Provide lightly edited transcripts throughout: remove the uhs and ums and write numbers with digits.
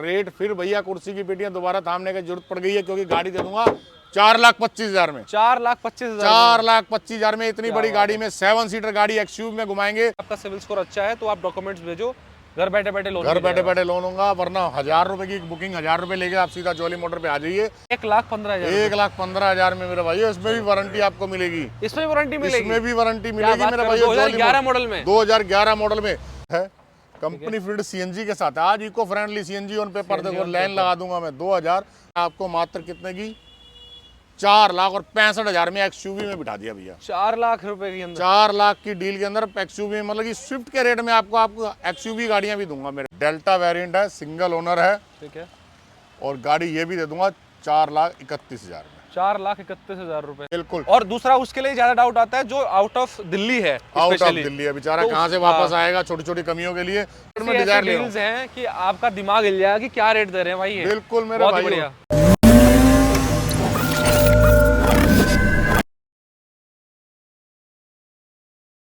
Rate फिर भैया कुर्सी की पेटियां दोबारा थामने की जरूरत पड़ गई है, क्योंकि गाड़ी दे दूंगा 4,25,000 में। 4,25,000, 4,25,000 में इतनी बड़ी गाड़ी में 7 सीटर गाड़ी एक्सयूवी में घुमाएंगे। आपका सिविल स्कोर अच्छा है तो आप डॉक्यूमेंट्स भेजो, घर बैठे बैठे लोन, घर बैठे बैठे लोन होगा। वरना 1,000 रुपए की बुकिंग, 1,000 रुपए लेके आप सीधा जॉली मोटर पे आ जाइए। 1,15,000, 1,15,000 में मेरे भाई, इसमें भी वारंटी आपको मिलेगी। इसमें वारंटी मिलेगी? इसमें भी वारंटी मिलेगी मेरे भाई। 2011 मॉडल में, 2011 मॉडल में है। कंपनी फिट सीएनजी के साथ आज eco friendly CNG on paper. देखो लाइन लगा दूंगा मैं 2000 आपको मात्र कितने की 4,65,000 में एक्सयूवी में बिठा दिया भैया। 4 लाख रुपए के अंदर, 4 लाख की डील के अंदर एक्सयूवी, मतलब कि स्विफ्ट के रेट में आपको एक्सयूवी गाड़ियां भी दूंगा। मेरे डेल्टा वेरिएंट है, सिंगल ओनर है, ठीक है, और गाड़ी ये भी दे दूंगा 4,31,000 में। 4,31,000 रुपए, बिल्कुल। और दूसरा उसके लिए ज्यादा डाउट आता है जो आउट ऑफ दिल्ली है, आउट ऑफ दिल्ली है बेचारा, तो कहाँ से वापस आएगा छोटी छोटी कमियों के लिए। ऐसे डील्स हैं कि आपका दिमाग हिल जाएगा कि क्या रेट दे रहे हैं भाई ये। बिल्कुल मेरे भाई, बढ़िया।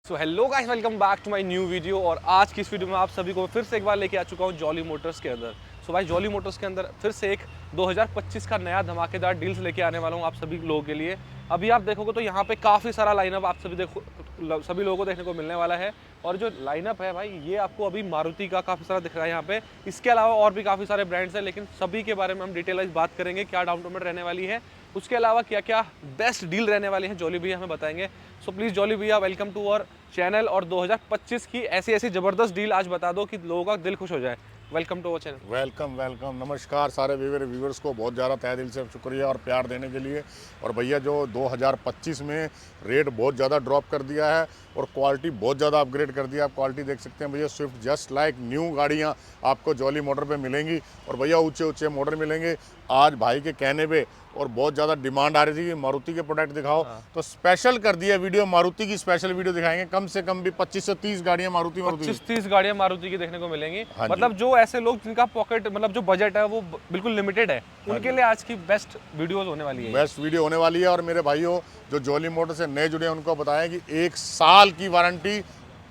So hello guys, welcome back to my new video. और आज की इस वीडियो में आप सभी को फिर से एक बार लेके आ चुका हूँ जॉली मोटर्स के अंदर। सो भाई जॉली मोटर्स के अंदर फिर से एक 2025 का नया धमाकेदार डील्स लेके आने वाला हूँ आप सभी लोगों के लिए। अभी आप देखोगे तो यहाँ पे काफ़ी सारा लाइनअप आप सभी लोगों को देखने को मिलने वाला है। और जो लाइनअप है भाई, ये आपको अभी मारुति का काफ़ी सारा दिख रहा है यहाँ पे। इसके अलावा और भी काफ़ी सारे ब्रांड्स हैं, लेकिन सभी के बारे में हम डिटेल वाइज बात करेंगे। क्या डाउन पेमेंट रहने वाली है, उसके अलावा क्या क्या बेस्ट डील रहने वाली है, जॉली भैया हमें बताएंगे। सो प्लीज़ जॉली भैया, वेलकम टू आवर चैनल। और 2025 की ऐसी ऐसी ज़बरदस्त डील आज बता दो कि लोगों का दिल खुश हो जाए। Welcome to our channel. Welcome welcome, नमस्कार सारे व्यूवर्स को बहुत ज़्यादा तहे दिल से शुक्रिया और प्यार देने के लिए। और भैया जो 2025 में रेट बहुत ज़्यादा ड्रॉप कर दिया है और क्वालिटी बहुत ज़्यादा अपग्रेड कर दिया। आप क्वालिटी देख सकते हैं भैया, स्विफ्ट जस्ट लाइक न्यू गाड़ियाँ आपको जॉली मोटर पे मिलेंगी। और भैया ऊंचे ऊंचे मॉडल मिलेंगे। आज भाई के कहने पे और बहुत ज़्यादा डिमांड आ रही थी कि मारुति के प्रोडक्ट दिखाओ, तो स्पेशल कर दिया वीडियो, मारुति की स्पेशल वीडियो दिखाएंगे। कम से कम भी 25 से 30 गाड़ियाँ मारुति 25-30 गाड़ियाँ मारुति की देखने को मिलेंगी। मतलब जो ऐसे लोग जिनका पॉकेट, मतलब जो बजट है वो बिल्कुल लिमिटेड है, उनके लिए आज की बेस्ट वीडियोस होने वाली है। बेस्ट वीडियो होने वाली है। और मेरे भाइयों जो जॉली मोटर से नए जुड़े हैं उनको बताएं कि 1 साल की वारंटी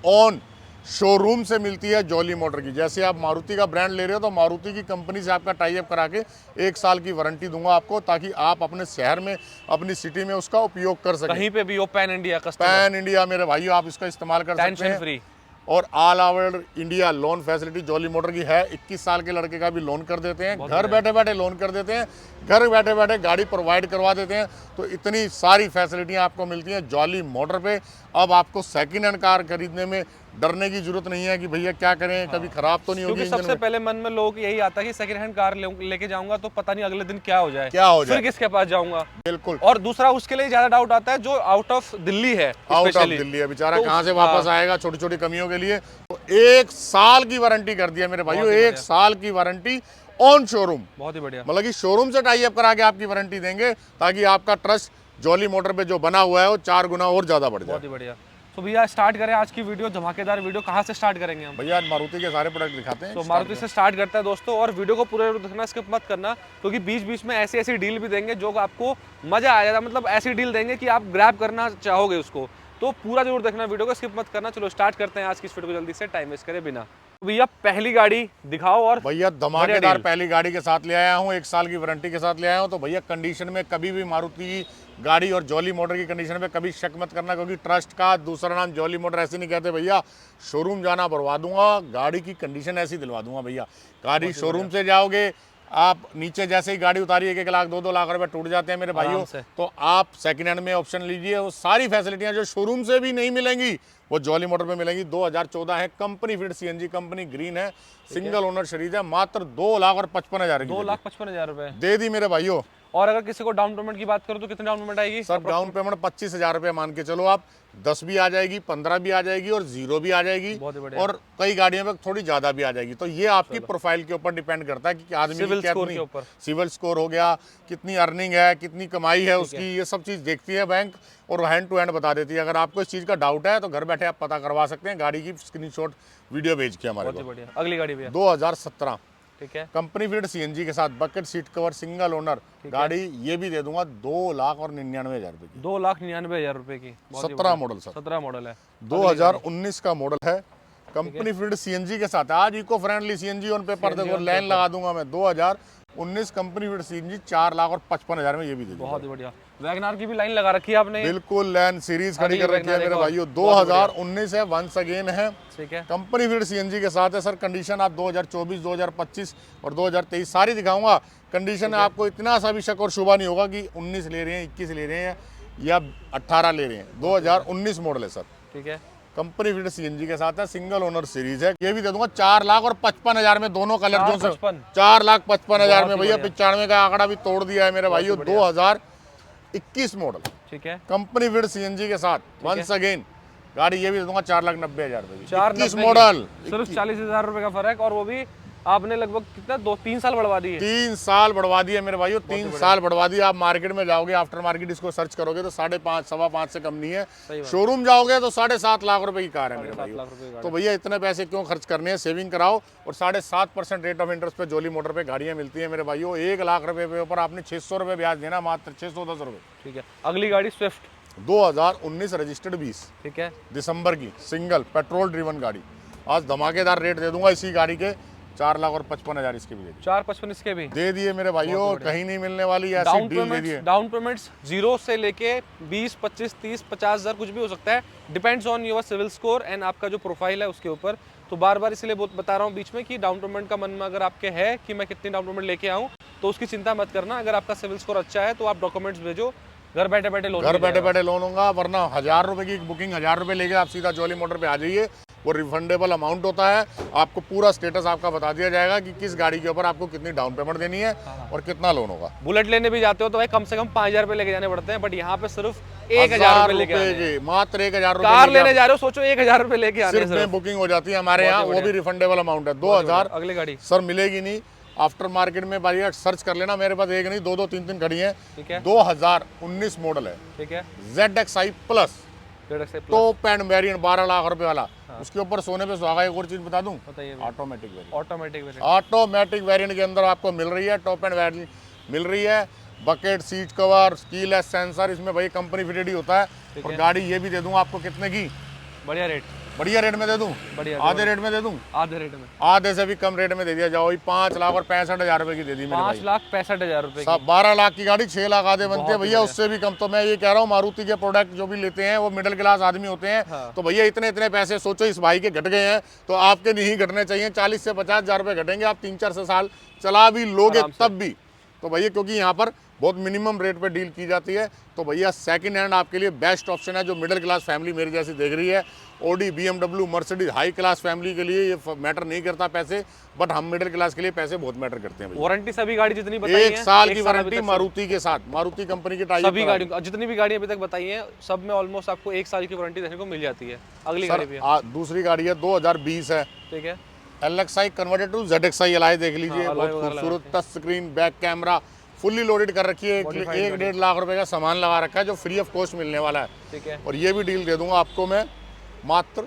ऑन शोरूम से मिलती है जॉली मोटर की। जैसे आप मारुति का ब्रांड ले रहे हो तो मारुति की कंपनी से आपका टाई अप करा के 1 साल की वारंटी दूंगा आपको, ताकि आप अपने शहर में, अपनी सिटी में उसका उपयोग कर सकें। कहीं पे भी हो, पैन इंडिया पैन इंडिया मेरे भाइयों आप इसका इस्तेमाल कर सकते हैं। फ्री और all over India loan facility jolly motor की है। 21 साल के लड़के का भी लोन कर देते हैं, घर बैठे बैठे लोन कर देते हैं, घर बैठे बैठे गाड़ी प्रोवाइड करवा देते हैं। तो इतनी सारी फैसिलिटियां आपको मिलती हैं जॉली मोटर पे। अब आपको सेकंड हैंड कार खरीदने में डरने की जरूरत नहीं है कि भैया क्या करें, कभी खराब तो नहीं होगी। क्योंकि सबसे पहले मन में लोगों को यही आता है कि सेकंड हैंड कार लेके जाऊंगा तो पता नहीं अगले दिन क्या हो जाए, फिर किसके पास जाऊंगा। बिल्कुल। और दूसरा उसके लिए ज्यादा डाउट आता है जो आउट ऑफ दिल्ली है, आउट ऑफ दिल्ली है बेचारा, कहाँ से वापस आएगा छोटी छोटी कमियों के लिए। तो 1 साल की वारंटी कर दिया मेरे भाइयों, 1 साल की वारंटी ऑन शोरूम। बहुत ही बढ़िया, मतलब कि शोरूम से टाई अप करा के आपकी वारंटी देंगे, ताकि आपका ट्रस्ट जॉली मोटर पे जो बना हुआ है वो 4 गुना और ज्यादा बढ़ जाए। बहुत ही बढ़िया। तो भैया स्टार्ट करें आज की वीडियो, धमाकेदार वीडियो। कहाँ से स्टार्ट करेंगे हम? भैया मारुति के सारे प्रोडक्ट दिखाते हैं। तो मारुति से स्टार्ट करता है दोस्तों। और वीडियो को पूरे देखना, स्किप मत करना, क्योंकि बीच बीच में ऐसी ऐसी डील भी देंगे जो आपको मजा आ जाएगा। मतलब ऐसी डील देंगे कि आप ग्रैब करना चाहोगे उसको। तो पूरा जरूर देखना वीडियो को, स्किप मत करना। चलो स्टार्ट करते हैं आज की इस वीडियो को जल्दी से, टाइम वेस्ट करे बिना। भैया पहली गाड़ी दिखाओ। और भैया धमाकेदार पहली गाड़ी के साथ ले आया हूँ, 1 साल की वारंटी के साथ ले आया हूँ। तो भैया कंडीशन में कभी भी मारुति की गाड़ी और जॉली मोटर की कंडीशन में कभी शक मत करना, क्योंकि ट्रस्ट का दूसरा नाम जॉली मोटर ऐसे नहीं कहते भैया। शोरूम जाना भरवा दूंगा, गाड़ी की कंडीशन ऐसी दिलवा दूंगा भैया। गाड़ी शोरूम से जाओगे आप, नीचे जैसे ही गाड़ी उतारी 1-1 लाख 2-2 लाख रुपए टूट जाते हैं मेरे भाइयों। तो आप सेकंड हैंड में ऑप्शन लीजिए, वो सारी फैसिलिटियां जो शोरूम से भी नहीं मिलेंगी वो जॉली मोटर पे मिलेंगी। 2014 है, company fit CNG, company green है, सिंगल ओनर सीरीज है, मात्र 2,55,000 2,55,000 रुपए दे दी मेरे भाइयों। और अगर किसी को डाउन पेमेंट की बात करूं तो कितनी डाउन पेमेंट आएगी? सर डाउन पेमेंट 25,000 रुपये मान के चलो आप। 10 भी आ जाएगी, 15 भी आ जाएगी और 0 भी आ जाएगी। और कई गाड़ियों में थोड़ी ज्यादा भी आ जाएगी। तो ये आपकी प्रोफाइल के ऊपर डिपेंड करता है कि आदमी की कितनी सिविल स्कोर हो गया, कितनी अर्निंग है, कितनी कमाई है उसकी, ये सब चीज देखती है बैंक और हैंड टू हैंड बता देती है। अगर आपको इस चीज का डाउट है तो घर बैठे आप पता करवा सकते हैं, गाड़ी की स्क्रीनशॉट वीडियो भेज के हमारे को। अगली गाड़ी भैया 2017, ठीक है, कंपनी फिट सीएनजी के साथ, bucket seat cover, single owner गाड़ी, ये भी दे दूंगा 2,99,000 रुपए की। 2,99,000 रुपए की। 17 मॉडल सर, 17 मॉडल है, 2019 का मॉडल है। कंपनी फिटेड सीएनजी के साथ है। आज eco friendly CNG on paper, देखो लाइन लगा दूंगा मैं 2019 कंपनी फिटेड सीएनजी 4,55,000 में ये भी दे दूंगा। बहुत ही बढ़िया। वैगनार की भी लाइन लगा रखी है आपने, बिल्कुल लैंड सीरीज खड़ी कर रखी है मेरे भाइयों। 2019 है, वंस अगेन है, ठीक है। कंपनी फिटेड सीएनजी के साथ है सर। कंडीशन आप 2024, 2025 और 2023 सारी दिखाऊंगा। कंडीशन आपको इतना सा भी शक और शुबा नहीं होगा कि 19 ले रहे हैं, 21 ले रहे हैं या 18 ले रहे हैं। 2019 मॉडल है सर, ठीक है। कंपनी फिटेड सीएनजी के साथ है, सिंगल ओनर सीरीज है। ये भी दे दूंगा 4,55,000 में, दोनों कलर जो सर 4,55,000 में भैया। 95 का आंकड़ा भी तोड़ दिया है मेरे भाइयों। 2021 मॉडल, ठीक है। कंपनी फिटेड सीएनजी के साथ वंस अगेन गाड़ी ये भी दे दूंगा 4,90,000 रुपए। 4,90,000 मॉडल, सिर्फ 40,000 रुपए का फर्क, और वो भी आपने लगभग कितना 2-3 साल बढ़वा दिए। 3 साल बढ़वा दिया मेरे भाइयों, 3 साल बढ़वा दिया। आप मार्केट में जाओगे, आफ्टर मार्केट इसको सर्च करोगे तो 5.5 सवा 5 से कम नहीं है। शोरूम जाओगे तो 7.5 लाख रुपए की कार है मेरे भाइयों। तो भैया इतने पैसे क्यों खर्च करने हैं, सेविंग कराओ। और 7.5% रेट ऑफ इंटरेस्ट पे जोली मोटर पे गाड़ियां मिलती है मेरे भाइयों। 1 लाख रुपए पे ऊपर आपने 600 रुपए ब्याज देना, मात्र 610 रुपए। ठीक है। अगली गाड़ी स्विफ्ट 2019 रजिस्टर्ड 20, ठीक है, दिसंबर की, सिंगल पेट्रोल ड्रिवन गाड़ी। आज धमाकेदार रेट दे दूंगा इसी गाड़ी के, 4,55,000 इसके भी दे दिए। 4,55 इसके भी दे दिए मेरे भाइयों, कहीं नहीं मिलने वाली ऐसी डील दे दिए। डाउन पेमेंट्स 0 से लेके 20, 25, 30, 50,000 कुछ भी हो सकता है, depends on your CIBIL score and आपका जो प्रोफाइल है उसके ऊपर। तो बार बार इसलिए बता रहा हूँ बीच में कि डाउन पेमेंट का मन में अगर आपके है कि मैं कितनी डाउन पेमेंट लेके आऊँ, तो उसकी चिंता मत करना। अगर आपका सिविल स्कोर अच्छा है तो आप डॉक्यूमेंट्स भेजो, घर बैठे बैठे लोन, घर बैठे बैठे लोन होगा। वरना 1,000 रुपए की बुकिंग, 1,000 रुपए लेके आप सीधा जॉली मोटर पे आ जाइए। वो रिफंडेबल अमाउंट होता है। आपको पूरा स्टेटस आपका बता दिया जाएगा कि किस गाड़ी के ऊपर आपको कितनी डाउन पेमेंट देनी है और कितना लोन होगा। बुलेट लेने भी जाते हो तो भाई कम से कम 5,000 रुपए लेके जाने पड़ते हैं, बट यहाँ पे सिर्फ 1,000 रुपए लेके आने हैं। मात्र 1,000 रुपए कार लेने जा रहे हो, सोचो 1,000 रुपए लेके आने सिर्फ में बुकिंग हो जाती है हमारे यहाँ, वो भी रिफंडेबल अमाउंट है। 2,000 अगली गाड़ी सर मिलेगी नहीं, आफ्टर मार्केट में भाई सर्च कर लेना, मेरे पास एक नहीं 2-2 3-3 खड़ी है। ठीक है। 2019 मॉडल है, ठीक है। ZXi plus top end variant 12 lakh रुपए वाला। उसके ऊपर सोने पे सुहागा। एक और चीज बता दूं, बताइए। ऑटोमेटिक वेरिएंट, ऑटोमेटिक वेरिएंट के अंदर आपको मिल रही है, टॉप एंड वेरिएंट मिल रही है। Bucket, seat cover, keyless sensor, इसमें भाई कंपनी फिटेड ही होता है। और गाड़ी ये भी दे दूं आपको कितने की, बढ़िया रेट में दे दूं, आधे रेट में दे दूं, आधे से भी कम रेट में दे दिया जाओ। 5,65,000 रुपए की दे दी, 5,65,000 रुपए। 12 लाख की गाड़ी 6 लाख आधे बनते हैं भैया, उससे भी कम। तो मैं ये कह रहा हूँ, मारुति के प्रोडक्ट जो भी लेते हैं वो मिडिल क्लास आदमी होते हैं। हाँ। तो भैया इतने पैसे सोचो इस भाई के घट गए हैं, तो आपके नहीं घटने चाहिए। 40 से 50,000 रुपए घटेंगे, आप 3-4 साल चला भी लोगे तब भी। तो भैया क्योंकि यहाँ पर बहुत मिनिमम रेट पे डील की जाती है, तो भैया सेकंड हैंड आपके लिए बेस्ट ऑप्शन है। जो मिडिल क्लास फैमिली मेरी जैसी देख रही है, Audi, BMW, Mercedes, high class family के लिए ये मैटर नहीं करता पैसे, बट हम मिडिल क्लास के लिए पैसे बहुत मैटर करते हैं। वारंटी सभी गाड़ी जितनी बताई है, 1 साल की वारंटी मारुति के साथ, मारुति कंपनी की टाइप सभी गाड़ी, जितनी भी गाड़ी अभी तक बताई है सब में ऑलमोस्ट आपको 1 साल की वारंटी देखने को मिल जाती है। अगली गाड़ी भी दूसरी गाड़ी है 2020 है, ठीक है, LXi converted to ZXi Ally। देख लीजिए, बहुत खूबसूरत touch screen, back camera, fully loaded कर रखी है। 1-1.5 लाख रुपए का सामान लगा रखा है जो फ्री ऑफ कॉस्ट मिलने वाला है। ठीक है। और ये भी डील दे दूंगा आपको मैं मात्र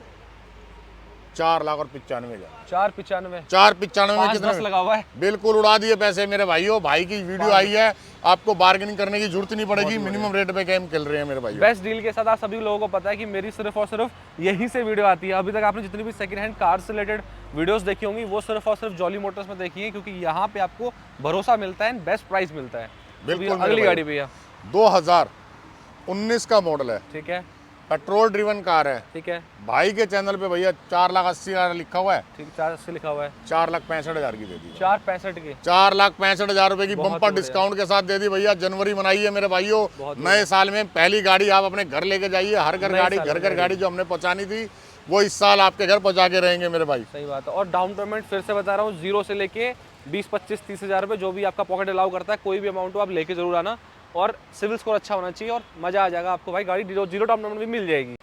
4,95,000। 4,95 में कितना लगा हुआ है, बिल्कुल उड़ा दिए पैसे मेरे भाइयों। भाई की वीडियो आई है, आपको बार्गेनिंग करने की जरूरत नहीं पड़ेगी, मिनिमम रेट पे गेम खेल रहे हैं मेरे भाइयों। बेस्ट डील के साथ। आप सभी लोगों को पता है कि मेरी सिर्फ और सिर्फ यहीं से वीडियो आती है। अभी तक आपने जितनी भी सेकंड हैंड कार से रिलेटेड वीडियोस देखी होंगी वो सिर्फ और सिर्फ जॉली मोटर्स में देखी है, क्योंकि यहाँ पे आपको भरोसा मिलता है, बेस्ट प्राइस मिलता है। बिल्कुल। अगली गाड़ी भैया 2019 का मॉडल है, ठीक है, पेट्रोल ड्रिवन कार है, ठीक है। भाई के चैनल पे भैया 4,80,000 लिखा हुआ है, ठीक, 480 लिखा हुआ है, 4,65,000 की दे दी। 465 की, 4,65,000 रुपए की बम्पर डिस्काउंट के साथ दे दी भैया। जनवरी मनाइए मेरे भाइयों, नए साल में पहली गाड़ी आप अपने घर लेके जाइए। हर घर गाड़ी, घर गाड़ी जो हमने पहुंचानी थी वो इस साल आपके घर पहुंचा के रहेंगे मेरे भाई। सही बात है। और डाउन पेमेंट फिर से बता रहा हूँ, 0 से लेके 20, 25, 30,000 रुपए जो भी आपका पॉकेट अलाउ करता है, कोई भी अमाउंट हो आप लेके जरूर आना। और सिविल स्कोर अच्छा होना चाहिए और मजा आ जाएगा आपको भाई। गाड़ी 0 डाउन पेमेंट भी मिल जाएगी।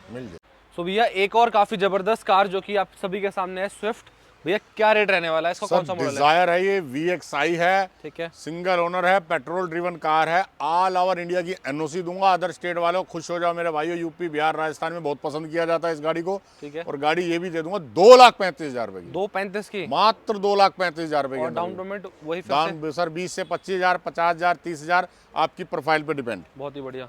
सो भैया एक और काफी जबरदस्त कार जो कि आप सभी के सामने है, स्विफ्ट। भैया क्या रेट रहने वाला है इसका, कौन सा मॉडल है? डिजायर है, ये VXi है, ठीक है, सिंगल ओनर है, पेट्रोल ड्रिवन कार है। ऑल ओवर इंडिया की NOC दूंगा। अदर स्टेट वालों खुश हो जाओ मेरे भाइयों। यूपी, बिहार, राजस्थान में बहुत पसंद किया जाता है इस गाड़ी को। ठीक है। और गाड़ी ये भी दे दूंगा 2,35,000 रुपए की, 2,35 की, मात्र 2,35,000 रुपए की। डाउन पेमेंट वही दाम सर 20 से 25,000, 50,000, 30,000 आपकी प्रोफाइल पे डिपेंड। बहुत ही बढ़िया।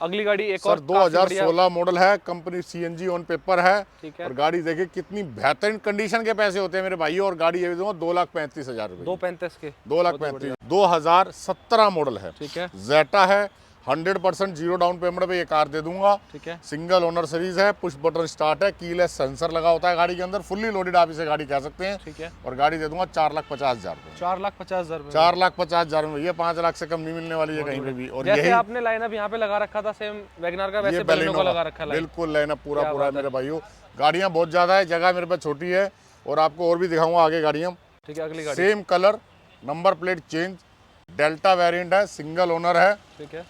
अगली गाड़ी एक सर और काफी बढ़िया- 2016 मॉडल है, कंपनी सीएनजी ऑन पेपर है। ठीक है। और गाड़ी देखिए कितनी बेहतरीन कंडीशन के पैसे होते हैं मेरे भाई। और गाड़ी ये भी दूंगा 2,35,000 रुपए। 235 के 2,35,000। 2017 मॉडल है, ठीक है। जेटा है, 100% जीरो डाउन पेमेंट पे ये कार दे दूंगा। ठीक है। सिंगल ओनर सीरीज है, पुश बटन स्टार्ट है, कीलेस सेंसर लगा होता है गाड़ी के अंदर, फुल्ली लोडेड आप इसे गाड़ी कह सकते हैं। ठीक है। और गाड़ी दे दूंगा 4,50,000 रुपए। 4,50,000 रुपए। 4,50,000 में भैया, 5 लाख से कम नहीं मिलने वाली है कहीं पे भी। और जैसे यही आपने लाइनअप यहाँ पे लगा रखा था सेम वैगनर का, ये वैसे बेलिनो का लगा रखा है। बिल्कुल लाइनअप पूरा क्या पूरा है बात है। मेरे भाइयों। गाड़ियां बहुत ज्यादा है, जगह मेरे पास छोटी है। और आपको और भी दिखाऊंगा आगे गाड़ियां। ठीक है। अगली गाड़ी, same colour, number plate change, delta variant है, सिंगल ओनर है। ठीक है।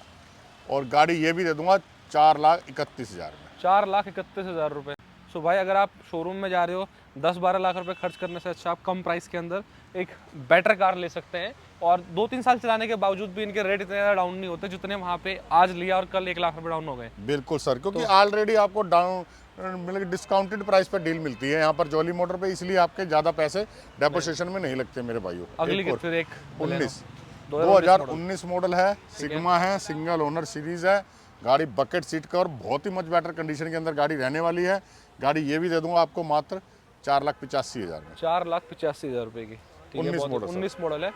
और गाड़ी ये भी दे दूंगा 4,31,000 में। 4,31,000 रुपए। सो भाई अगर आप शोरूम में जा रहे हो 10-12 लाख रुपए खर्च करने से अच्छा आप कम प्राइस के अंदर एक बेटर कार ले सकते हैं। और 2-3 साल चलाने के बावजूद भी इनके रेट इतने ज़्यादा डाउन नहीं होते जितने वहाँ पे आज लिया और कल 1 लाख रुपए डाउन हो गए। बिल्कुल सर, क्योंकि ऑलरेडी आपको डाउन मतलब डिस्काउंटेड प्राइस पर डील मिलती है यहाँ पर जॉली मोटर पे, इसलिए आपके ज्यादा पैसे डेपोजिशन में नहीं लगते मेरे भाइयों। अगली की फिर एक 2019 मॉडल है, सिग्मा है, सिंगल ओनर सीरीज है। गाड़ी बकेट सीट का और बहुत ही मच बेटर कंडीशन के अंदर गाड़ी रहने वाली है। गाड़ी ये भी दे दूंगा आपको मात्र 4,85,000 में। 4,85,000 रुपए की। 19 मॉडल है।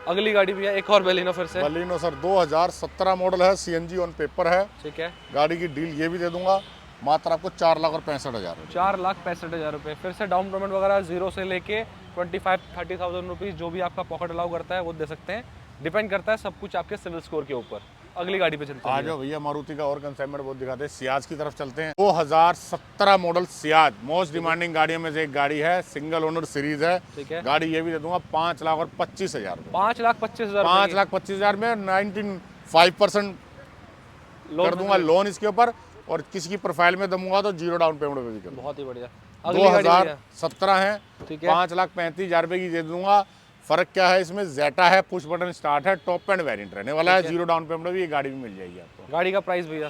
अगली गाड़ी भी है एक और बेलिनो फिर से। बलिनो सर 2017 मॉडल है, सीएनजी ऑन पेपर है। ठीक है। गाड़ी की डील ये भी दे दूंगा मात्र आपको 4,65,000 में। 4,65,000 रुपए। फिर से डाउन पेमेंट वगैरह जीरो से लेके 25-30,000 रुपीज़ जो भी आपका पॉकेट अलाउ करता है वो दे सकते हैं। डिपेंड करता है सब कुछ आपके सिविल स्कोर के ऊपर। अगली गाड़ी पे चलते हैं। आ जाओ भैया, मारुति का और कंसाइनमेंट बहुत दिखाते हैं। सियाज की तरफ चलते हैं। 2017 मॉडल सियाज, मोस्ट डिमांडिंग गाड़ियों में से एक गाड़ी है, सिंगल ओनर सीरीज है। ठीक है। गाड़ी ये भी दे दूंगा 5,25,000 में। 5,25,000 5,25,000 में 95% कर दूंगा लोन इसके ऊपर। और किसी की प्रोफाइल में दूंगा तो जीरो डाउन पेमेंट पे भी कर दूंगा। बहुत ही बढ़िया। अगली गाड़ी भैया। 2017 है, ठीक है। 5,35,000 रुपए की दे दूंगा। फर्क क्या है इसमें, जेटा है, पुश बटन स्टार्ट है, टॉप एंड वेरिएंट रहने वाला है, जीरो डाउन पेमेंट भी ये गाड़ी भी मिल जाएगी आपको। गाड़ी का प्राइस भैया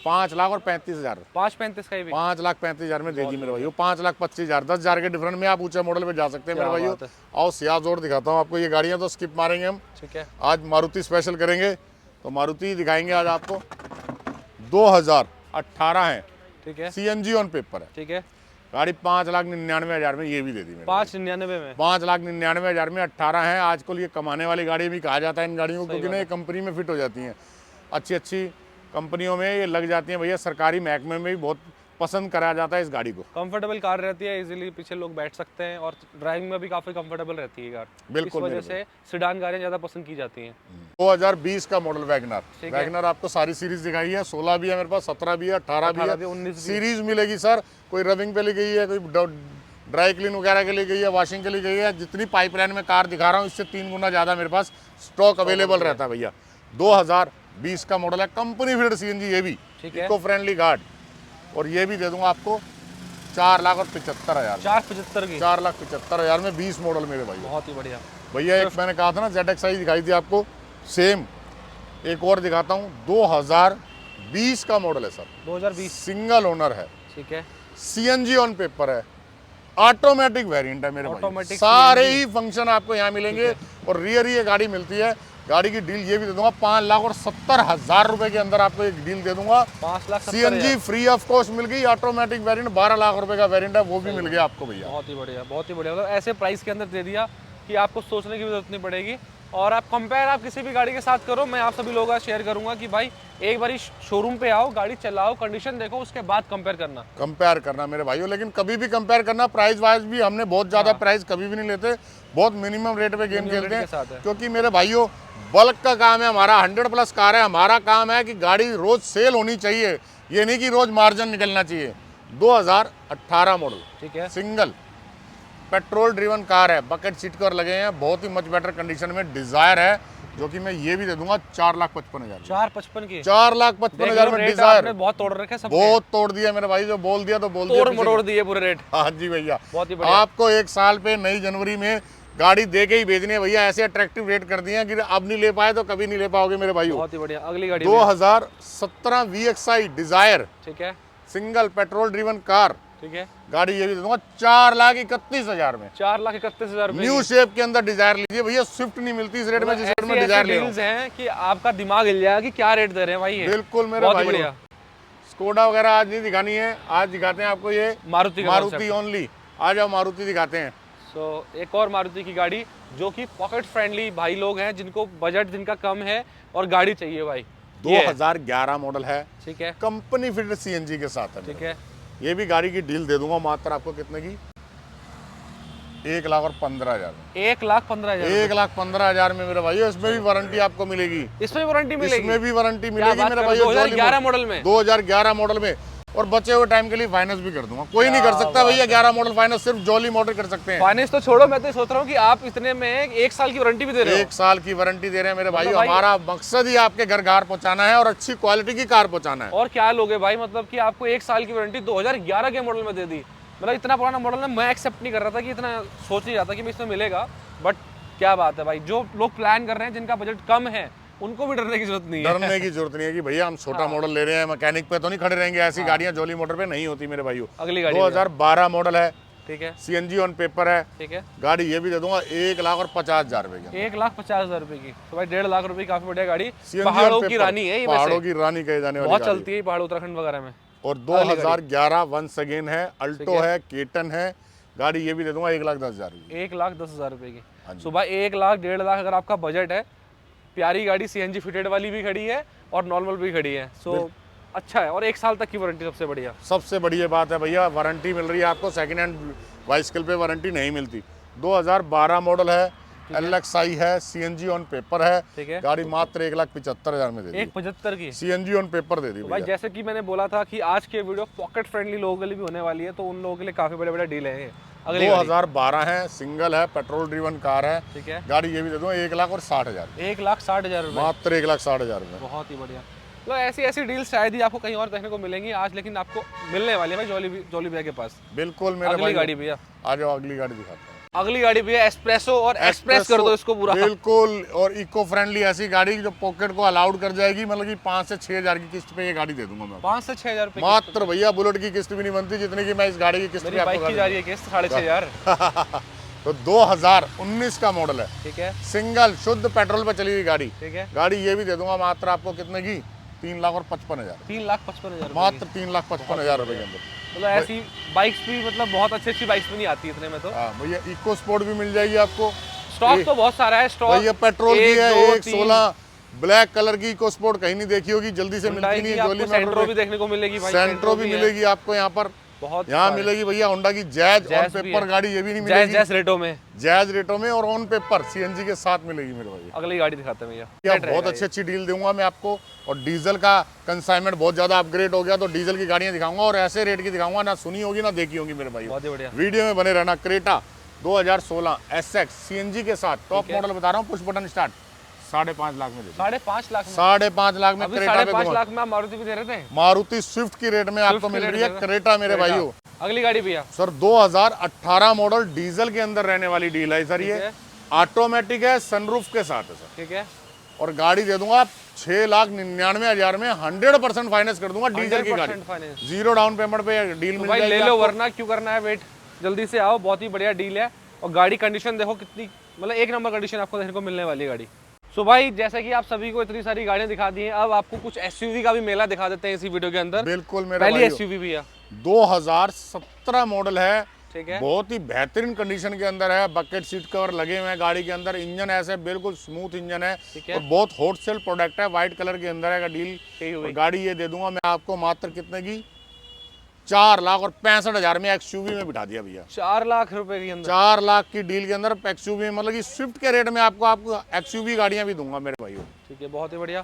5,35,000। 5,35 का ही भी। 5,35,000 में दे दी मेरे भाइयों। 5,25,000, 10,000 के डिफरेंट में आप ऊंचे मॉडल पे जा सकते हैं मेरे भाइयों। बात है। आओ सियाज और दिखाता हूँ आपको। ये गाड़ियाँ तो स्किप मारेंगे हम, ठीक है। आज मारुति स्पेशल करेंगे तो मारुति दिखाएंगे आज आपको। 2018 है, ठीक है। सीएनजी ऑन पेपर है। ठीक है। गाड़ी 5,99,000 में ये भी दे दी मैंने। 5,99 में। 5,99,000 में 18 है। आजकल ये कमाने वाली गाड़ी भी कहा जाता है इन गाड़ियों को, क्योंकि ना ये कंपनी में फिट हो जाती हैं। अच्छी अच्छी कंपनियों में ये लग जाती हैं भैया, सरकारी महकमे में भी बहुत पसंद करा जाता है इस गाड़ी को। कंफर्टेबल कार रहती है, इजीली पीछे लोग बैठ सकते हैं और ड्राइविंग में भी काफी कंफर्टेबल रहती है कार। बिल्कुल, इस वजह से सेडान गाड़ियां ज्यादा पसंद की जाती हैं। 2020 का मॉडल वैगनर। ठीक है। वैगनर आपको सारी सीरीज दिखाई है, 16 भी है मेरे पास, 17 भी है, 18 भी 18 है, भी, 19 भी। सीरीज मिलेगी सर। कोई रबिंग पे ली गई है, कोई ड्राई क्लीन वगैरह के लिए गई है, वॉशिंग के लिए गई है। जितनी पाइपलाइन में कार दिखा रहा हूँ इससे 3 गुना ज़्यादा मेरे पास स्टॉक अवेलेबल रहता है भैया। 2020 का मॉडल है, कंपनी फिटेड सीएनजी, ये भी ठीक है। Eco friendly guard. और ये भी दे दूंगा आपको 4,75,000। 4,75 की। 4,75,000 में 20 मॉडल मेरे भाई। बहुत ही बढ़िया। भैया एक मैंने कहा था ना ZXi दिखाई थी आपको, सेम एक और दिखाता हूँ। 2020 का मॉडल है सर, 2020। सिंगल ओनर है, ठीक है। सीएनजी ऑन पेपर है, ऑटोमेटिक वेरिएंट है मेरे भाई। Automatic सारे ही फंक्शन आपको यहाँ मिलेंगे। और रियर ही ये गाड़ी मिलती है। गाड़ी की डील ये भी दे दूंगा 5,70,000 रुपए के अंदर आपको एक डील दे दूंगा। 5,70,000। सीएनजी फ्री ऑफ कॉस्ट मिल गई। ऑटोमेटिक वेरिएंट 12 लाख रुपए का वेरिएंट है, वो भी मिल गया आपको भैया। बहुत ही बढ़िया, बहुत ही बढ़िया। मतलब ऐसे प्राइस के अंदर दे दिया कि आपको सोचने की भी जरूरत नहीं पड़ेगी। और आप कंपेयर आप किसी भी गाड़ी के साथ करो, मैं आप सभी लोगों का शेयर करूंगा कि भाई एक बारी शोरूम पे आओ, गाड़ी चलाओ, कंडीशन देखो, उसके बाद कंपेयर करना। कंपेयर करना मेरे भाइयों, लेकिन कभी भी कंपेयर करना। प्राइस वाइज भी हमने बहुत ज़्यादा प्राइस कभी भी नहीं लेते, बहुत मिनिमम रेट पे गेम खेलते रेट के साथ है। हैं। क्योंकि मेरे भाइयों बल्क का काम है हमारा, 100+ कार है। हमारा काम है कि गाड़ी रोज सेल होनी चाहिए, ये नहीं कि रोज मार्जिन निकलना चाहिए। 2018 मॉडल, ठीक है। सिंगल पेट्रोल ड्रिवन कार है, बकेट सीट कवर लगे हैं, बहुत ही मच बेटर कंडीशन में। डिजायर है, जो कि मैं ये भी दे दूंगा 4,55,000। 4,55 की। 4,55,000 में रेट डिजायर। आपने बहुत तोड़ रखे सब। बहुत तोड़ दिया मेरे भाई, जो बोल दिया तो बोल दिया। तोड़ मरोड़ दिए पूरे रेट। हाँ जी भैया, बहुत ही बढ़िया। आपको 1 साल पे नई जनवरी में गाड़ी दे के ही भेजनी है भैया। ऐसे अट्रैक्टिव रेट कर दिए हैं कि अब नहीं ले पाए तो कभी नहीं ले पाओगे मेरे भाई। बहुत ही बढ़िया। अगली गाड़ी 2017 VXi डिजायर, ठीक है। Single petrol driven car. ठीक है। गाड़ी ये भी दे दूंगा 4,31,000 में। 4,31,000 रुपए न्यू शेप के अंदर डिजायर लीजिए भैया, स्विफ्ट नहीं मिलती इस रेट में जिस रेट में डिजायर ले रहा हूं। डील्स हैं कि आपका दिमाग हिल जाएगा कि क्या रेट दे रहे हैं भाई ये। बिल्कुल मेरे बहुत भाई, बढ़िया। स्कोडा वगैरह आज नहीं दिखानी है, आज दिखाते हैं आपको ये मारुति ओनली। आ जाओ मारुति दिखाते हैं। सो एक और मारुति की गाड़ी जो कि पॉकेट फ्रेंडली भाई लोग हैं, जिनको बजट जिनका कम है और गाड़ी चाहिए भाई। 2011 मॉडल है, ठीक है, कंपनी फिटेड सीएनजी के साथ है। ठीक है, ये भी गाड़ी की डील दे दूंगा मात्र आपको कितने की, 1,15,000 में। 1,15,000, 1,15,000 में मेरे भाई। इसमें भी वारंटी आपको मिलेगी, इसमें भी वारंटी मिलेगी, इसमें भी वारंटी मिलेगी मेरे भाई। 2011 मॉडल में, 2011 मॉडल में, और बचे हुए टाइम के लिए फाइनेंस भी कर दूंगा। कोई नहीं कर सकता भैया 11 मॉडल फाइनेंस, सिर्फ जॉली मोटर कर सकते हैं। फाइनेंस तो छोड़ो, मैं तो सोच रहा हूँ कि आप इतने में 1 साल की वारंटी भी दे रहे हो। 1 साल की वारंटी दे रहे हैं मेरे भाई। हमारा मकसद ही आपके घर कार पहुंचाना है और अच्छी क्वालिटी की कार पहुंचाना है। और क्या लोगे भाई, मतलब कि आपको 1 साल की वारंटी 2011 के मॉडल में दे दी। मतलब इतना पुराना मॉडल है, मैं एक्सेप्ट नहीं कर रहा था कि इतना, सोच नहीं रहा था कि इसमें मिलेगा। बट क्या बात है भाई, जो लोग प्लान कर रहे हैं जिनका बजट कम है उनको भी डरने की जरूरत नहीं है। डरने की जरूरत नहीं है कि भैया हम छोटा मॉडल ले रहे हैं, मैकेनिक पे तो नहीं खड़े रहेंगे। ऐसी गाड़ियां जॉली मोटर पे नहीं होती मेरे भाइयों। अगली गाड़ी 2012 मॉडल है, ठीक है, सीएनजी ऑन पेपर है, ठीक है। गाड़ी ये भी दे दूंगा 1,50,000 रुपए की। 1,50,000 रुपए की, तो भाई 1.5 लाख रुपए की काफी बढ़िया गाड़ी। CNG पहाड़ों on की paper, रानी है ये, पहाड़ों की रानी कहे जाने वाली बहुत गाड़ी। चलती है पहाड़ उत्तराखंड वगैरह में। और 2011 वंस अगेन है, अल्टो है, केटन है, गाड़ी ये भी दे दूंगा 1,10,000 की। 1,10,000 रुपए की। सुबह 1 लाख 1.5 लाख अगर आपका बजट है, प्यारी गाड़ी सीएनजी फिटेड वाली भी खड़ी है और नॉर्मल भी खड़ी है। सो अच्छा है, और 1 साल तक की वारंटी सबसे बढ़िया। सबसे बढ़िया बात है भैया, वारंटी मिल रही है आपको। सेकंड हैंड बाइसिकल पे वारंटी नहीं मिलती। 2012 मॉडल है, LXI है, सीएनजी ऑन पेपर है, ठीक है। गाड़ी मात्र 1,75,000 में दे दी। 1,75 की सीएनजी ऑन पेपर दे दी भाई। जैसे कि मैंने बोला था कि आज के वीडियो पॉकेट फ्रेंडली लोगों के लिए भी होने वाली है, तो उन लोगों के लिए काफी बड़े बड़े डील है। अगली 2012 है, सिंगल है, पेट्रोल ड्रिवन कार है, ठीक है। गाड़ी ये भी दे दूंगा 1,60,000। 1,60,000 रुपए, मात्र 1,60,000 में। बहुत ही बढ़िया। तो ऐसी ऐसी डील शायद ही आपको कहीं और देखने को मिलेंगी आज, लेकिन आपको मिलने वाली है भाई जॉली भैया के पास। बिल्कुल मेरे अगली भाई। गाड़ी भैया, आ जाओ अगली गाड़ी दिखाते हैं। अगली गाड़ी भैया एस्प्रेसो, और एक्सप्रेस कर दो इसको पूरा। बिल्कुल, और इको फ्रेंडली ऐसी गाड़ी जो पॉकेट को अलाउड कर जाएगी। मतलब कि 5 से 6,000 की किस्त पे ये गाड़ी दे दूंगा मैं। 5 से 6,000 रुपए मात्र भैया। बुलेट की किस्त भी नहीं बनती जितनी की मैं इस गाड़ी की किस्त पे बाइक की जा रही है किस्त 6,500। तो 2019 का मॉडल है, ठीक है, सिंगल शुद्ध पेट्रोल पे चली हुई गाड़ी। ठीक है। गाड़ी ये भी दे दूंगा मात्र आपको कितने की, 3,55,000। 3,55,000 मात्र 3,55,000 रुपए के अंदर। मतलब ऐसी बाइक्स भी, मतलब बहुत अच्छी अच्छी बाइक्स भी नहीं आती इतने में। तो हाँ भैया, इको स्पोर्ट भी मिल जाएगी आपको। स्टॉक तो बहुत सारा है। स्टॉक भैया पेट्रोल की है, 1.16 ब्लैक कलर की इको स्पोर्ट कहीं नहीं देखी होगी, जल्दी से मिलती नहीं है। जॉली सेंट्रो भी देखने को मिलेगी भाई, सेंट्रो भी मिलेगी आपको यहाँ पर। बहुत यहाँ मिलेगी भैया होंडा की जैज ऑन पेपर गाड़ी, ये भी नहीं मिलेगी जैज रेटों में, जैज रेटों में और ऑन पेपर सीएनजी के साथ मिलेगी मेरे भाई। अगली गाड़ी दिखाते हैं भैया। बहुत अच्छी डील दूंगा मैं आपको। और डीजल का कंसाइनमेंट बहुत ज्यादा अपग्रेड हो गया, तो डीजल की गाड़ियां दिखाऊंगा और ऐसे रेट की दिखाऊंगा, ना सुनी होगी ना देखी होगी मेरे भाई। बहुत ही बढ़िया। वीडियो में बने रहना। क्रेटा 2016 SX सीएनजी के साथ, टॉप मॉडल बता रहा हूँ, पुश बटन स्टार्ट, 5.5 लाख में दे दूं। 5.5 लाख में? 5.5 लाख में क्रेटा पे 5.5 लाख में आप मारुति भी दे रहे थे। मारुति स्विफ्ट की रेट में आपको मिल रही है क्रेटा मेरे भाइयों। अगली गाड़ी भैया सर 2018 मॉडल डीजल के अंदर रहने वाली डील है सर। ये ऑटोमेटिक है, सनरूफ के साथ है सर, ठीक है। और गाड़ी दे दूंगा 6,99,000 में 100% फाइनेंस कर दूंगा। डीजल की गाड़ी, 0 डाउन पेमेंट पे डील मिल जाएगी। ले लो, वरना क्यों करना है वेट, जल्दी से आओ, बहुत ही बढ़िया डील है। और गाड़ी कंडीशन देखो कितनी, मतलब 1 नंबर कंडीशन आपको देखने को मिलने वाली है गाड़ी। सो भाई जैसे कि आप सभी को इतनी सारी गाड़ियां दिखा दी हैं, अब आपको कुछ एसयूवी का भी मेला दिखा देते हैं इसी वीडियो के अंदर। बिल्कुल मेरे पहली एसयूवी भैया 2017 मॉडल है, ठीक है। बहुत ही बेहतरीन कंडीशन के अंदर है। बकेट सीट कवर लगे हुए हैं गाड़ी के अंदर, इंजन ऐसे बिल्कुल स्मूथ इंजन है, और बहुत होलसेल प्रोडक्ट है, व्हाइट कलर के अंदर है डील। गाड़ी ये दे दूंगा मैं आपको मात्र कितने की, 4,65,000 में एक्सयूवी में बिठा दिया भैया। 4 लाख रुपए के अंदर, 4 लाख की डील के अंदर एक्सयूवी, मतलब कि स्विफ्ट के रेट में आपको एक्सयूवी गाड़ियां भी दूंगा मेरे भाइयों। ठीक है, बहुत ही बढ़िया।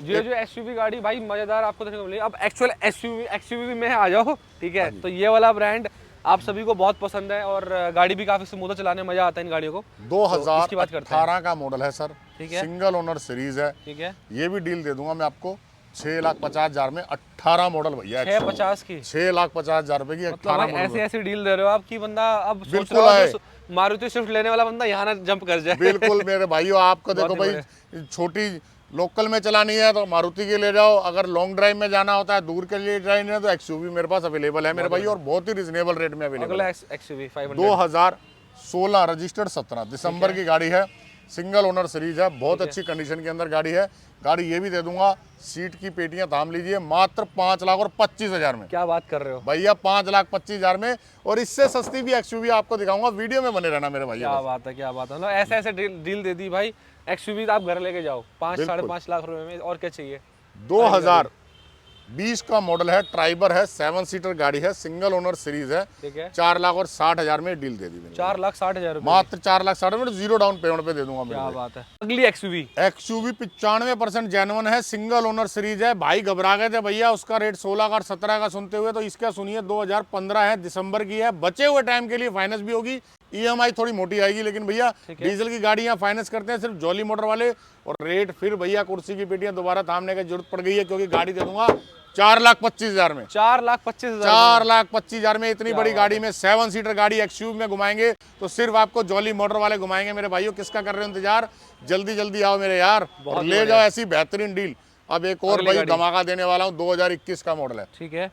जो एसयूवी गाड़ी भाई मजेदार आपको देखने को मिलेगी। अब एक्चुअल एक्सयूवी में आ जाओ, ठीक है। तो ये वाला ब्रांड आप सभी को बहुत पसंद है, और गाड़ी भी काफी स्मूथ है, चलाने में मजा आता है इन गाड़ियों को। 2018 का मॉडल है सर, ठीक है। सिंगल ओनर सीरीज है, ठीक है। ये भी डील दे दूंगा मैं आपको 6,50,000 में। 18 मॉडल भैया, 6,50 की, 6,50,000 रुपए की 18 मॉडल। ऐसी ऐसी डील दे रहे हो आप कि बंदा अब बिल्कुल है, मारुति स्विफ्ट लेने वाला बंदा यहाँ ना जंप कर जाए। बिल्कुल मेरे भाइयों, आपको देखो भाई छोटी लोकल में चलानी है तो मारुति के ले जाओ, अगर लॉन्ग ड्राइव में जाना होता है, दूर के लिए जाना है तो एक्सयूवी मेरे पास अवेलेबल है मेरे भाई, और बहुत ही रिजनेबल रेट में अवेलेबल अगला है। एक्सयूवी 500 2016 रजिस्टर्ड 17 दिसंबर की गाड़ी है, सिंगल ओनर सीरीज है, बहुत अच्छी कंडीशन के अंदर गाड़ी है। गाड़ी ये भी दे दूंगा, सीट की पेटियां थाम लीजिए, मात्र 5,25,000 में। क्या बात कर रहे हो भैया 5,25,000 में, और इससे सस्ती भी एक्सयूवी आपको दिखाऊंगा, वीडियो में बने रहना मेरे भैया। क्या बात है, क्या बात है। मतलब ऐसे ऐसे डील दे दी भाई, एक्सयूवी आप घर लेके जाओ 5-5.5 लाख रुपए में, और क्या चाहिए। 2020 का मॉडल है, ट्राइबर है, 7 सीटर गाड़ी है, सिंगल ओनर सीरीज है, ठीक है। 4,60,000 में डील दे दी मैंने। 4,60,000 रुपए, मात्र 4,60,000 में, जीरो डाउन पेमेंट पे दे दूंगा क्या मेरे। बात है। अगली एक्सयूवी 95% जेन्युइन है, सिंगल ओनर सीरीज है। भाई घबरा गए थे भैया उसका रेट 16 का और 17 का सुनते हुए, तो इसका सुनिए 2015 है, दिसंबर की है, बचे हुए टाइम के लिए फाइनेंस भी होगी, ईएमआई थोड़ी मोटी आएगी, लेकिन भैया डीजल की गाड़ियां फाइनेंस करते हैं सिर्फ जॉली मोटर वाले। और रेट फिर भैया कुर्सी की पेटियां दोबारा थामने की जरूरत पड़ गई है, क्योंकि गाड़ी दे दूंगा 4,25,000 में। 4,25,000 4,25,000 में इतनी बड़ी गाड़ी में, 7 सीटर गाड़ी एक्सयूवी में घुमाएंगे तो सिर्फ आपको जॉली मोटर वाले घुमाएंगे मेरे भाइयों। किसका कर रहे हो इंतजार, जल्दी जल्दी आओ मेरे यार और ले जाओ ऐसी बेहतरीन डील। अब एक और भाई धमाका देने वाला हूँ, 2021 का मॉडल है, ठीक है,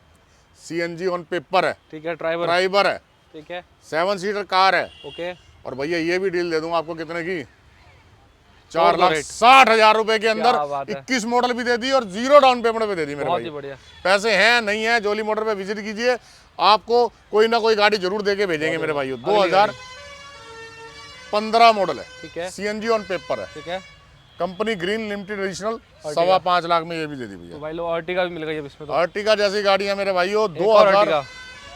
सीएनजी ऑन पेपर है, ठीक है, ड्राइवर है, ठीक है, 7 सीटर कार है। ओके। और भैया ये भी डील दे दूंगा आपको, कितने की, 4,60,000 रुपए के अंदर 21 मॉडल भी दे दी, और जीरो डाउन पेमेंट पे दे दी मेरे बहुत ही भाई। बढ़िया। पैसे हैं नहीं है, जॉली मोटर पे विजिट कीजिए, आपको कोई ना कोई गाड़ी जरूर देके भेजेंगे मेरे भाइयों। 2015 मॉडल है, ठीक है, सीएनजी ऑन पेपर है, ठीक है, company green limited additional, 5.25 lakh में ये भी दे दी भैया। तो भाई लो अर्टिगा भी मिल गई अब इसमें तो। अर्टिगा जैसी गाड़ी है मेरे भाइयों, एक और 2000 अर्टिगा,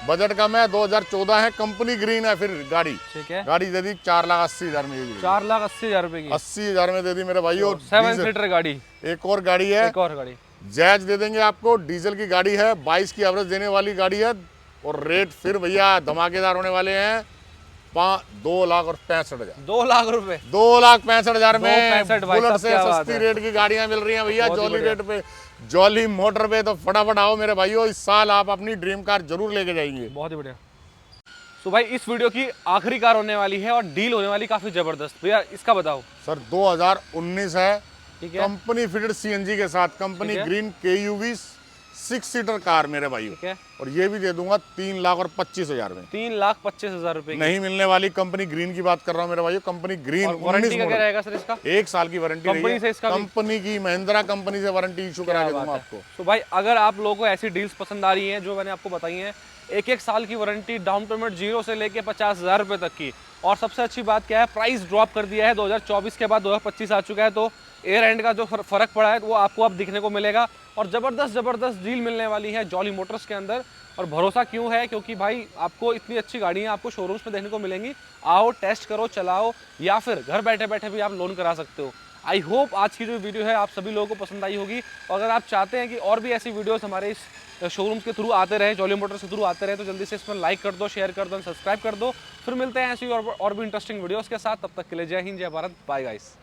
बजट कम है, 2014 है, कंपनी ग्रीन है फिर गाड़ी। ठीक है, गाड़ी दे दी 4,80,000 में, ये भी 4,80,000 रुपए की, 80,000 में दे दी मेरे भाइयों। 7 सीटर गाड़ी, एक और गाड़ी है, एक और गाड़ी जैज दे देंगे आपको, डीजल की गाड़ी है, 22 की एवरेज देने वाली गाड़ी है, और रेट फिर भैया धमाकेदार होने वाले हैं, 2,65,000। 2 लाख रुपए, 2,65,000 में 2,65,000 भाई, बुलेट सब से क्या बात सस्ती है। रेट की गाड़ियां मिल रही हैं भैया बहुत ही जॉली बढ़िया। रेट पे, जॉली मोटर पे। तो फटाफट आओ मेरे भाइयों, इस साल आप अपनी ड्रीम कार जरूर लेके जाएंगे। बहुत ही बढ़िया। तो भाई इस वीडियो की आखिरी कार होने वाली है और डील होने वाली काफी जबरदस्त। भैया इसका बताओ। सर 2019 है, ठीक है, कंपनी फिटेड सीएनजी के साथ, कंपनी ठीक है। ग्रीन केयूवी 6 सीटर कार मेरे भाइयों, ठीक है, और ये भी दे दूंगा 3,25,000 में। 3,25,000 रुपए की। नहीं मिलने वाली कंपनी ग्रीन की बात कर रहा हूँ मेरे भाइयों, कंपनी ग्रीन। और वारंटी का क्या रहेगा सर इसका? 1 साल की वारंटी कंपनी से इसका भी? कंपनी की, महिंद्रा कंपनी से वारंटी इशू करा के दूंगा आपको। तो भाई अगर आप लोगों को ऐसी डील्स पसंद आ रही हैं जो मैंने आपको बताई हैं, 1 साल की वारंटी, डाउन पेमेंट 0 से लेके 50,000 रुपए तक की, और सबसे अच्छी बात क्या है, प्राइस ड्रॉप कर दिया है। 2024 के बाद 2025 आ चुका है, तो एयर एंड का जो फर्क पड़ा है वो आपको अब दिखने को मिलेगा। और ज़बरदस्त डील मिलने वाली है जॉली मोटर्स के अंदर। और भरोसा क्यों है, क्योंकि भाई आपको इतनी अच्छी गाड़ियाँ आपको शोरूम्स में देखने को मिलेंगी। आओ, टेस्ट करो, चलाओ, या फिर घर बैठे बैठे भी आप लोन करा सकते हो। आई होप आज की जो वीडियो है आप सभी लोगों को पसंद आई होगी। और अगर आप चाहते हैं कि और भी ऐसी वीडियोस हमारे इस शोरूम्स के थ्रू आते रहे, जॉली मोटर्स के थ्रू आते रहे, तो जल्दी से इसमें लाइक कर दो, शेयर कर दो, सब्सक्राइब कर दो। फिर मिलते हैं ऐसी और भी इंटरेस्टिंग वीडियोस के साथ। तब तक के लिए जय हिंद, जय भारत, बाय गाइस।